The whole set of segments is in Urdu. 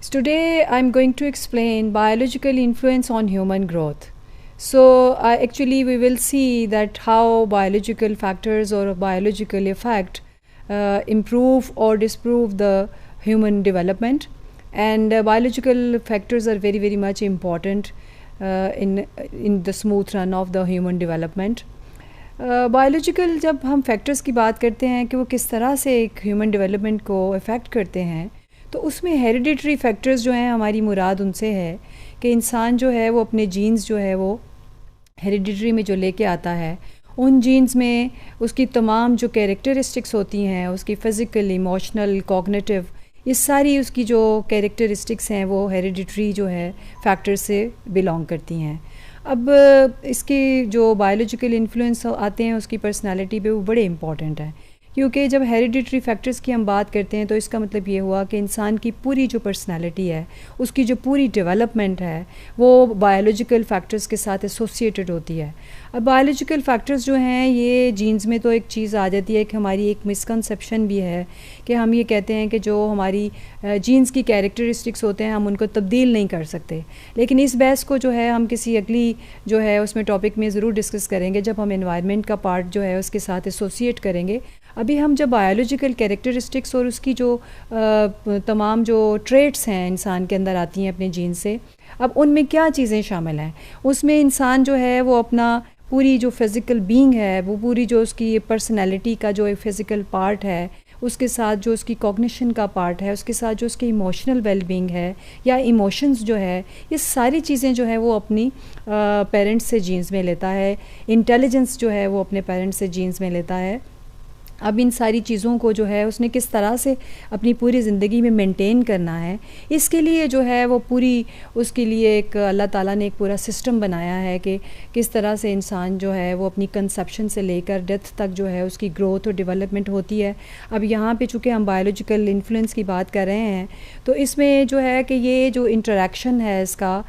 Today I'm going to explain biological influence on human growth. So actually we will see that how biological factors or a biological effect improve or disprove the human development, and biological factors are very much important in the smooth run of the human development. Biological جب ہم فیکٹرز کی بات کرتے ہیں کہ وہ کس طرح سے ایک ہیومن ڈیولپمنٹ کو افیکٹ کرتے ہیں، تو اس میں ہیریڈیٹری فیکٹرز جو ہیں ہماری مراد ان سے ہے کہ انسان جو ہے وہ اپنے جینز جو ہے وہ ہیریڈیٹری میں جو لے کے آتا ہے، ان جینز میں اس کی تمام جو کیریکٹرسٹکس ہوتی ہیں، اس کی فزیکل، ایموشنل، کوگنیٹیو، یہ ساری اس کی جو کیریکٹرسٹکس ہیں وہ ہیریڈیٹری جو ہے فیکٹر سے بلانگ کرتی ہیں۔ اب اس کے جو بایولوجیکل انفلوئنس آتے ہیں اس کی پرسنالٹی پہ، وہ بڑے امپورٹنٹ ہیں، کیونکہ جب ہیریڈیٹری فیکٹرز کی ہم بات کرتے ہیں تو اس کا مطلب یہ ہوا کہ انسان کی پوری جو پرسنالٹی ہے، اس کی جو پوری ڈیولپمنٹ ہے، وہ بایولوجیکل فیکٹرز کے ساتھ ایسوسیٹڈ ہوتی ہے۔ اب بایولوجیکل فیکٹرز جو ہیں یہ جینز میں تو ایک چیز آ جاتی ہے کہ ہماری ایک مسکنسیپشن بھی ہے کہ ہم یہ کہتے ہیں کہ جو ہماری جینز کی کیریکٹرسٹکس ہوتے ہیں ہم ان کو تبدیل نہیں کر سکتے، لیکن اس بحث کو جو ہے ہم کسی اگلی جو ہے اس میں ٹاپک میں ضرور ڈسکس کریں گے جب ہم انوائرمنٹ کا پارٹ جو ہے اس کے ساتھ ایسوسیٹ کریں گے۔ ابھی ہم جب بایولوجیکل کیریکٹرسٹکس اور اس کی جو تمام جو ٹریٹس ہیں انسان کے اندر آتی ہیں اپنے جین سے، اب ان میں کیا چیزیں شامل ہیں، اس میں انسان جو ہے وہ اپنا پوری جو فزیکل بینگ ہے، وہ پوری جو اس کی پرسنالٹی کا جو ایک فزیکل پارٹ ہے، اس کے ساتھ جو اس کی کوگنیشن کا پارٹ ہے، اس کے ساتھ جو اس کی ایموشنل ویل بینگ ہے یا ایموشنز جو ہے، یہ ساری چیزیں جو ہے وہ اپنی پیرنٹس سے جینز میں لیتا ہے۔ انٹیلیجنس جو ہے وہ اپنے پیرنٹس سے جینز میں لیتا ہے۔ اب ان ساری چیزوں کو جو ہے اس نے کس طرح سے اپنی پوری زندگی میں مینٹین کرنا ہے، اس کے لیے جو ہے وہ پوری اس کے لیے ایک اللہ تعالیٰ نے ایک پورا سسٹم بنایا ہے کہ کس طرح سے انسان جو ہے وہ اپنی کنسیپشن سے لے کر ڈیتھ تک جو ہے اس کی گروتھ اور ڈیولپمنٹ ہوتی ہے۔ اب یہاں پہ چونکہ ہم بایولوجیکل انفلوئنس کی بات کر رہے ہیں تو اس میں جو ہے کہ یہ جو انٹریکشن ہے اس کا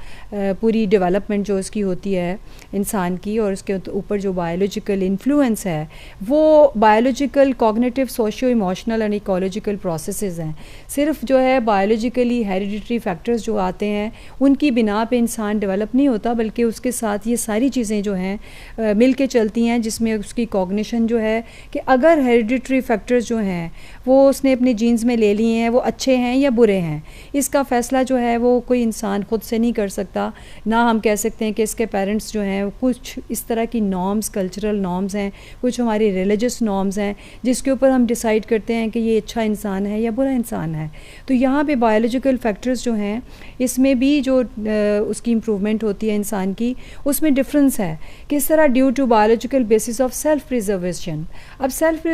پوری ڈیولپمنٹ جو اس کی ہوتی ہے انسان کی، اور اس کے اوپر جو بایولوجیکل انفلوئنس ہے وہ biological cognitive, socio emotional and ecological processes ہیں۔ صرف جو ہے بایولوجیکلی ہیریڈیٹری فیکٹرز جو آتے ہیں ان کی بنا پہ انسان ڈیولپ نہیں ہوتا، بلکہ اس کے ساتھ یہ ساری چیزیں جو ہیں مل کے چلتی ہیں، جس میں اس کی کوگنیشن جو ہے کہ اگر ہیریڈیٹری فیکٹرز جو ہیں وہ اس نے اپنے جینز میں لے لیے ہیں، وہ اچھے ہیں یا برے ہیں، اس کا فیصلہ جو ہے وہ کوئی انسان خود سے نہیں کر سکتا۔ نہ ہم کہہ سکتے ہیں کہ اس کے پیرنٹس جو ہیں کچھ اس طرح کی نارمز، کلچرل نارمز ہیں، کچھ ہماری ریلیجس نارمز ہیں جس کے اوپر ہم ڈیسائیڈ کرتے ہیں کہ یہ اچھا انسان ہے یا برا انسان ہے۔ تو یہاں پہ بایولوجیکل فیکٹرز جو ہیں اس میں بھی جو اس کی امپروومنٹ ہوتی ہے انسان کی، اس میں ڈفرینس ہے کس طرح due to biological basis of self preservation. اب سیلف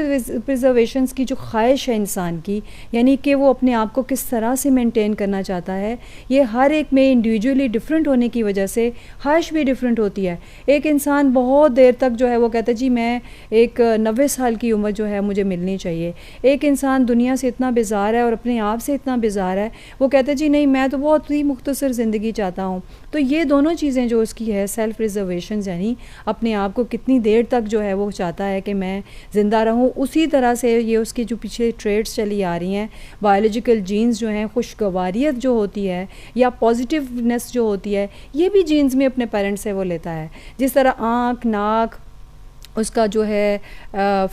پریزرویشنس کی جو خواہش ہے انسان کی، یعنی کہ وہ اپنے آپ کو کس طرح سے مینٹین کرنا چاہتا ہے، یہ ہر ایک میں انڈیویجولی ڈفرینٹ ہونے کی وجہ سے خواہش بھی ڈفرینٹ ہوتی ہے۔ ایک انسان بہت دیر تک جو ہے وہ کہتا ہے جی میں ایک 90 سال کی عمر جو ہے مجھے ملنی چاہیے۔ ایک انسان دنیا سے اتنا بیزار ہے اور اپنے آپ سے اتنا بیزار ہے، وہ کہتا ہے جی نہیں میں تو بہت ہی مختصر زندگی چاہتا ہوں۔ تو یہ دونوں چیزیں جو اس کی ہے سیلف ریزرویشنز، یعنی اپنے آپ کو کتنی دیر تک جو ہے وہ چاہتا ہے کہ میں زندہ رہوں، اسی طرح سے یہ اس کی جو پیچھے ٹریٹس چلی آ رہی ہیں، بایولوجیکل جینز جو ہیں، خوشگواریت جو ہوتی ہے یا پازیٹیونیس جو ہوتی ہے، یہ بھی جینز میں اپنے پیرنٹس سے وہ لیتا ہے۔ جس طرح آنکھ، ناک، اس کا جو ہے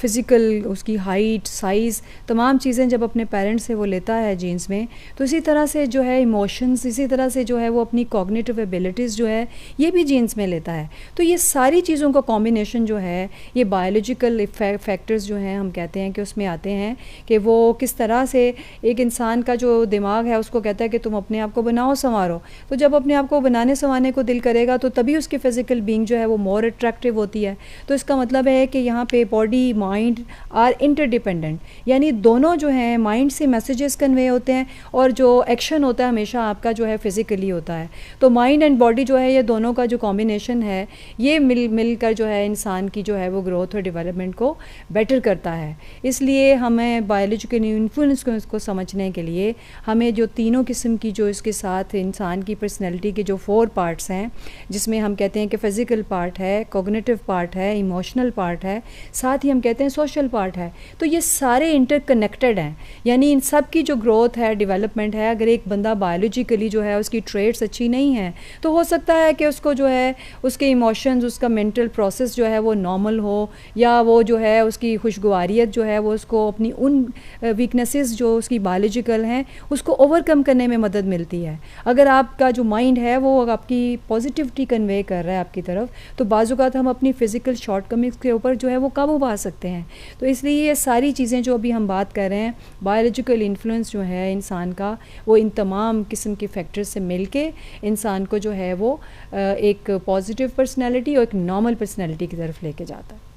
فزیکل، اس کی ہائٹ، سائز، تمام چیزیں جب اپنے پیرنٹس سے وہ لیتا ہے جینز میں، تو اسی طرح سے جو ہے ایموشنز، اسی طرح سے جو ہے وہ اپنی کوگنیٹیو ایبیلٹیز جو ہے یہ بھی جینز میں لیتا ہے۔ تو یہ ساری چیزوں کا کمبینیشن جو ہے یہ بایولوجیکل فیکٹرز جو ہیں ہم کہتے ہیں کہ اس میں آتے ہیں کہ وہ کس طرح سے ایک انسان کا جو دماغ ہے اس کو کہتا ہے کہ تم اپنے آپ کو بناؤ سنوارو، تو جب اپنے آپ کو بنانے سنوارنے کو دل کرے گا تو تبھی اس کی فزیکل بینگ جو ہے وہ مور اٹریکٹیو ہوتی ہے۔ تو اس کا مطلب ہے کہ یہاں پہ body mind are interdependent, یعنی دونوں جو ہیں مائنڈ سے میسیجز کنوے ہوتے ہیں اور جو ایکشن ہوتا ہے ہمیشہ آپ کا جو ہے فزیکلی ہوتا ہے۔ تو مائنڈ اینڈ باڈی جو ہے یہ دونوں کا جو کمبینیشن ہے یہ مل کر جو ہے انسان کی جو ہے وہ گروتھ اور ڈیولپمنٹ کو بیٹر کرتا ہے۔ اس لیے ہمیں بایولوجیکل انفلوئنس کو سمجھنے کے لیے ہمیں جو تینوں قسم کی جو اس کے ساتھ انسان کی پرسنالٹی کے جو 4 پارٹس ہیں، جس میں ہم کہتے ہیں کہ فزیکل پارٹ ہے، کوگنیٹیو پارٹ ہے، ایموشنل ایموشنل پارٹ ہے، ساتھ ہی ہم کہتے ہیں سوشل پارٹ ہے. تو یہ سارے انٹر کنیکٹڈ ہیں، یعنی ان سب کی جو گروتھ ہے، ڈیولپمنٹ ہے، اگر ایک بندہ بایولوجیکلی جو ہے اس کی ٹریٹس اچھی نہیں ہیں تو ہو سکتا ہے کہ اس کو جو ہے اس کے ایموشنز، اس کا مینٹل پروسیس جو ہے وہ نارمل ہو، یا وہ جو ہے اس کی خوشگواریت جو ہے وہ اس کو اپنی ان ویکنیسز جو اس کی بایولوجیکل ہیں اس کو اوور کم کرنے میں مدد ملتی ہے. اگر آپ کا جو مائنڈ ہے وہ آپ کی پازیٹیوٹی کنوے کر رہا ہے آپ کی طرف، تو بعض اوقات ہم اپنی فزیکل شارٹ کمنگس کے اوپر جو ہے وہ قابو پا سکتے ہیں. تو اس لیے یہ ساری چیزیں جو ابھی ہم بات کر رہے ہیں، بایولوجیکل انفلوئنس جو ہے انسان کا، وہ ان تمام قسم کے فیکٹرز سے مل کے انسان کو جو ہے وہ ایک پازیٹیو پرسنالٹی اور ایک نارمل پرسنالٹی کی طرف لے کے جاتا ہے.